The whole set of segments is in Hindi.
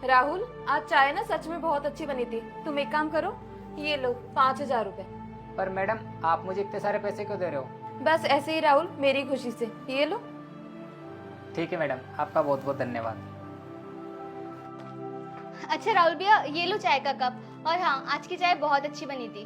राहुल, आज चाय ना सच में बहुत अच्छी बनी थी। तुम एक काम करो, ये लो 5,000 रुपए। पर मैडम, आप मुझे इतने सारे पैसे क्यों दे रहे हो? बस ऐसे ही राहुल, मेरी खुशी से ये लो। ठीक है मैडम, आपका बहुत बहुत धन्यवाद। अच्छा राहुल भैया, ये लो चाय का कप। और हाँ, आज की चाय बहुत अच्छी बनी थी।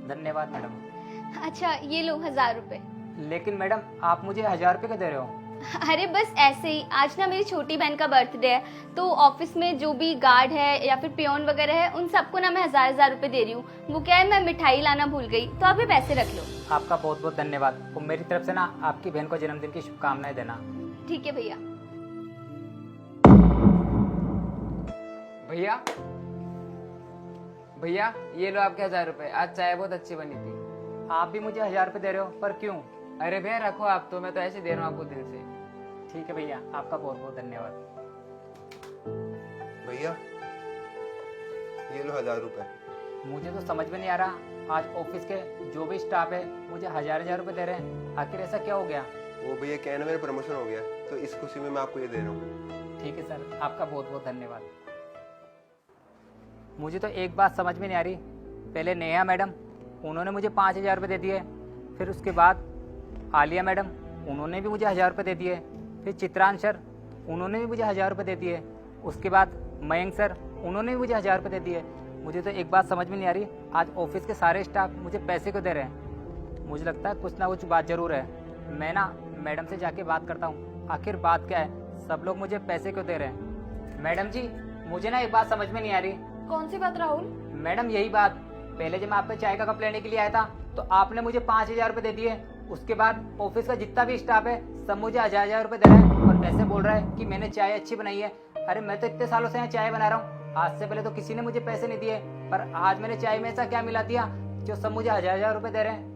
धन्यवाद मैडम। अच्छा ये लो 1,000 रुपए। लेकिन मैडम, आप मुझे 1,000 रुपये क्यों दे रहे हो? अरे बस ऐसे ही, आज ना मेरी छोटी बहन का बर्थडे है, तो ऑफिस में जो भी गार्ड है या फिर पियोन वगैरह है, उन सबको ना मैं 1,000 रुपए दे रही हूँ। वो क्या है, मैं मिठाई लाना भूल गई, तो आप ये पैसे रख लो। आपका बहुत बहुत धन्यवाद। और मेरी तरफ से ना आपकी बहन को जन्मदिन की शुभकामनाएं देना। ठीक है भैया। भैया भैया, ये लो आपके 1,000 रुपए। आज चाय बहुत अच्छी बनी थी। आप भी मुझे 1,000 रुपये दे रहे हो, पर क्यों? अरे भैया रखो आप तो, मैं तो ऐसे दे रहा हूँ आपको दिल से। ठीक है भैया, आपका बहुत बहुत धन्यवाद। भैया ये लो 1,000 रुपए। मुझे तो समझ में नहीं आ रहा, आज ऑफिस के जो भी स्टाफ है मुझे 1,000 रुपये दे रहे हैं। आखिर ऐसा क्या हो गया? वो भैया क्या है ना, मेरा प्रमोशन हो गया, तो इस खुशी में मैं आपको ये दे रहा हूँ। ठीक है सर, आपका बहुत बहुत धन्यवाद। मुझे तो एक बात समझ में नहीं आ रही। पहले नेहा मैडम, उन्होंने मुझे 5,000 रुपये दे दिए। फिर उसके बाद आलिया मैडम, उन्होंने भी मुझे 1,000 रुपये दे दिए। फिर चित्रांश सर, उन्होंने भी मुझे 1,000 रुपये दे दिए। उसके बाद मयंक सर, उन्होंने भी मुझे 1,000 रुपये दे दिए। मुझे तो एक बात समझ में नहीं आ रही, आज ऑफिस के सारे स्टाफ मुझे पैसे क्यों दे रहे हैं? मुझे लगता है कुछ ना कुछ बात जरूर है। मैं ना मैडम से जाके बात करता हूँ, आखिर बात क्या है, सब लोग मुझे पैसे क्यों दे रहे हैं? मैडम जी, मुझे ना एक बात समझ में नहीं आ रही। कौन सी बात राहुल? मैडम यही बात, पहले जब मैं आपके चाय का कप लेने के लिए आया था तो आपने मुझे 5,000 रुपये दे दिए। उसके बाद ऑफिस का जितना भी स्टाफ है सब मुझे 1,000 रुपये दे रहा है और ऐसे बोल रहा है कि मैंने चाय अच्छी बनाई है। अरे मैं तो इतने सालों से यहाँ चाय बना रहा हूँ, आज से पहले तो किसी ने मुझे पैसे नहीं दिए, पर आज मैंने चाय में ऐसा क्या मिला दिया जो सब मुझे 1,000 रुपये दे रहे हैं?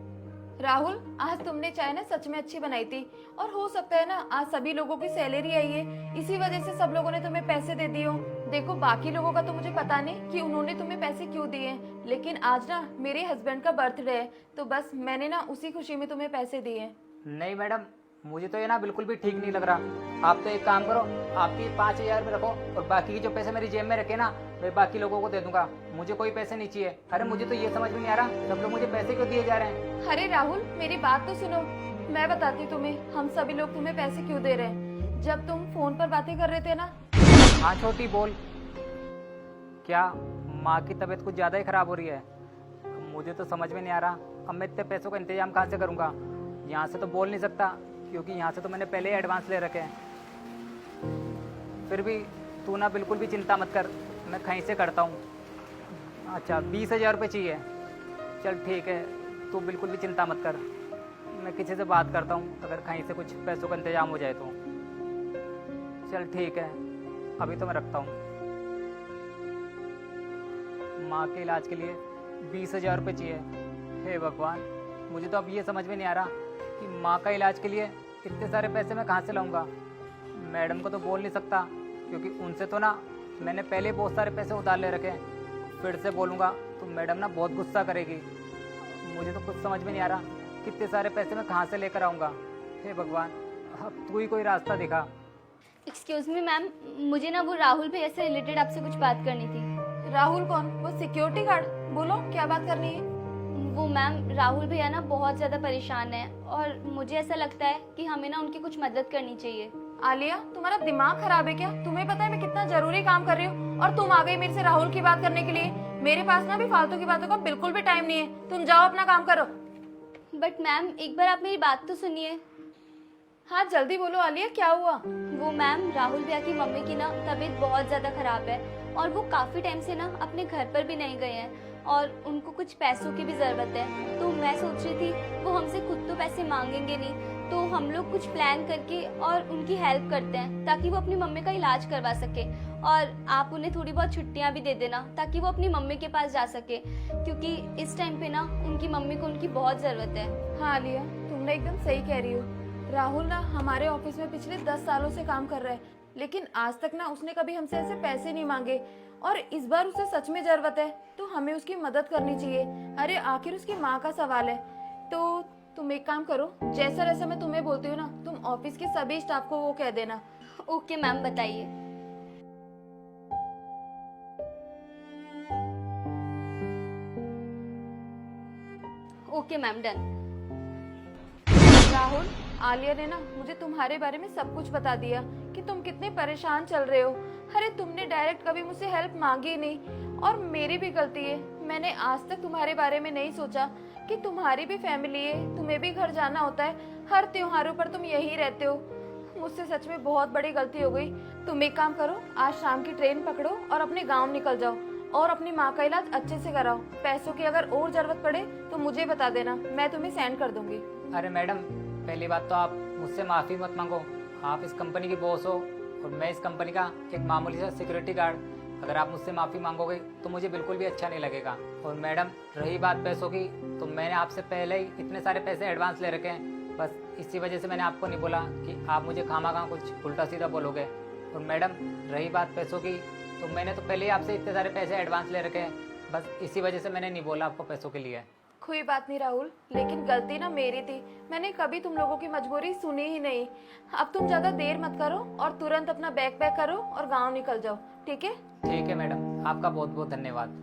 राहुल, आज तुमने चाय ना सच में अच्छी बनाई थी, और हो सकता है ना आज सभी लोगों की सैलरी आई है, इसी वजह से सब लोगों ने तुम्हें पैसे दे दिए हो। देखो, बाकी लोगों का तो मुझे पता नहीं कि उन्होंने तुम्हें पैसे क्यों दिए, लेकिन आज ना मेरे हस्बैंड का बर्थडे है, तो बस मैंने ना उसी खुशी में तुम्हें पैसे दिए। नहीं मैडम, मुझे तो ये ना बिल्कुल भी ठीक नहीं लग रहा। आप तो एक काम करो, आपकी 5,000 रुपये रखो और बाकी के जो पैसे मेरी जेब में रखे ना, मैं बाकी लोगों को दे दूंगा। मुझे कोई पैसे नहीं चाहिए। अरे मुझे तो ये समझ में नहीं आ रहा, सब लोग मुझे पैसे क्यों दिए जा रहे हैं? अरे राहुल, मेरी बात तो सुनो, मैं बताती हूँ तुम्हें, हम सभी लोग तुम्हें पैसे क्यों दे रहे हैं। जब तुम फोन पर बातें कर रहे थे ना। हाँ छोटी बोल। क्या माँ की तबीयत कुछ ज़्यादा ही खराब हो रही है? मुझे तो समझ में नहीं आ रहा, अब मैं इतने पैसों का इंतजाम कहाँ से करूँगा? यहाँ से तो बोल नहीं सकता, क्योंकि यहाँ से तो मैंने पहले ही एडवांस ले रखे हैं। फिर भी तू ना बिल्कुल भी चिंता मत कर, मैं कहीं से करता हूँ। अच्छा 20,000 रुपये चाहिए? चल ठीक है, तू बिल्कुल भी चिंता मत कर, मैं किसी से बात करता हूँ, अगर कहीं से कुछ पैसों का इंतजाम हो जाए तो। चल ठीक है, अभी तो मैं रखता हूँ। माँ के इलाज के लिए 20,000 रुपये चाहिए। हे भगवान, मुझे तो अब ये समझ में नहीं आ रहा कि माँ का इलाज के लिए इतने सारे पैसे मैं कहाँ से लाऊंगा। मैडम को तो बोल नहीं सकता, क्योंकि उनसे तो ना मैंने पहले बहुत सारे पैसे उधार ले रखे हैं। फिर से बोलूँगा तो मैडम ना बहुत गुस्सा करेगी। मुझे तो कुछ समझ में नहीं आ रहा, कितने सारे पैसे मैं कहाँ से लेकर आऊँगा। हे भगवान, अब तू ही कोई रास्ता दिखा। एक्सक्यूज मी मैम, मुझे ना वो राहुल भैया से रिलेटेड आपसे कुछ बात करनी थी। राहुल कौन? वो सिक्योरिटी गार्ड? बोलो क्या बात करनी है। वो मैम, राहुल भैया ना बहुत ज़्यादा परेशान है और मुझे ऐसा लगता है कि हमें ना उनकी कुछ मदद करनी चाहिए। आलिया, तुम्हारा दिमाग खराब है क्या? तुम्हें पता है मैं कितना जरूरी काम कर रही हूँ और तुम आ गई मेरे से राहुल की बात करने के लिए। मेरे पास ना भी फालतू की बातों का बिल्कुल भी टाइम नहीं है, तुम जाओ अपना काम करो। बट मैम, एक बार आप मेरी बात तो सुनिए। हाँ जल्दी बोलो आलिया, क्या हुआ? वो मैम, राहुल भैया की मम्मी की ना तबीयत बहुत ज़्यादा ख़राब है और वो काफ़ी टाइम से ना अपने घर पर भी नहीं गए हैं और उनको कुछ पैसों की भी ज़रूरत है। तो मैं सोच रही थी वो हमसे खुद तो पैसे मांगेंगे नहीं, तो हम लोग कुछ प्लान करके और उनकी हेल्प करते हैं ताकि वो अपनी मम्मी का इलाज करवा सके। और आप उन्हें थोड़ी बहुत छुट्टियां भी दे देना ताकि वो अपनी मम्मी के पास जा सके, क्योंकि इस टाइम पे ना उनकी मम्मी को उनकी बहुत ज़रूरत है। हाँ आलिया, तुमने एकदम सही कह रही हो। राहुल ना हमारे ऑफिस में पिछले 10 सालों से काम कर रहा है, लेकिन आज तक ना उसने कभी हमसे ऐसे पैसे नहीं मांगे, और इस बार उसे सच में जरूरत है तो हमें उसकी मदद करनी चाहिए। अरे आखिर उसकी माँ का सवाल है। तो तुम एक काम करो, जैसा जैसा मैं तुम्हें बोलती हूँ ना, तुम ऑफिस के सभी स्टाफ को वो कह देना। ओके मैम, बताइए। Okay ma'am, done. Rahul, Alia ने ना मुझे तुम्हारे बारे में सब कुछ बता दिया कि तुम कितने परेशान चल रहे हो। अरे तुमने डायरेक्ट कभी मुझसे हेल्प मांगी ही नहीं, और मेरी भी गलती है। मैंने आज तक तुम्हारे बारे में नहीं सोचा कि तुम्हारी भी फैमिली है, तुम्हें भी घर जाना होता है, हर त्योहारों पर तुम यहीं रहते हो। मुझसे सच में बहुत बड़ी गलती हो गई। तुम एक काम करो, आज शाम की ट्रेन पकड़ो और अपने गाँव निकल जाओ और अपनी माँ का इलाज अच्छे से कराओ। पैसों की अगर और जरूरत पड़े तो मुझे बता देना, मैं तुम्हें सेंड कर दूंगी। अरे मैडम, पहली बात तो आप मुझसे माफ़ी मत मांगो। आप इस कंपनी की बॉस हो और मैं इस कंपनी का एक मामूली सा सिक्योरिटी गार्ड। अगर आप मुझसे माफ़ी मांगोगे तो मुझे बिल्कुल भी अच्छा नहीं लगेगा। और मैडम, रही बात पैसों की, तो मैंने आपसे पहले ही इतने सारे पैसे एडवांस ले रखे हैं। बस इसी वजह से मैंने आपको नहीं बोला कि आप मुझे खामा कुछ उल्टा सीधा बोलोगे। और मैडम, रही बात पैसों की, तो मैंने तो पहले ही आपसे इतने सारे पैसे एडवांस ले रखे हैं। बस इसी वजह से मैंने नहीं बोला आपको पैसों के लिए। कोई बात नहीं राहुल, लेकिन गलती ना मेरी थी। मैंने कभी तुम लोगों की मजबूरी सुनी ही नहीं। अब तुम ज्यादा देर मत करो और तुरंत अपना बैग पैक करो और गांव निकल जाओ, ठीक है? ठीक है मैडम, आपका बहुत बहुत धन्यवाद।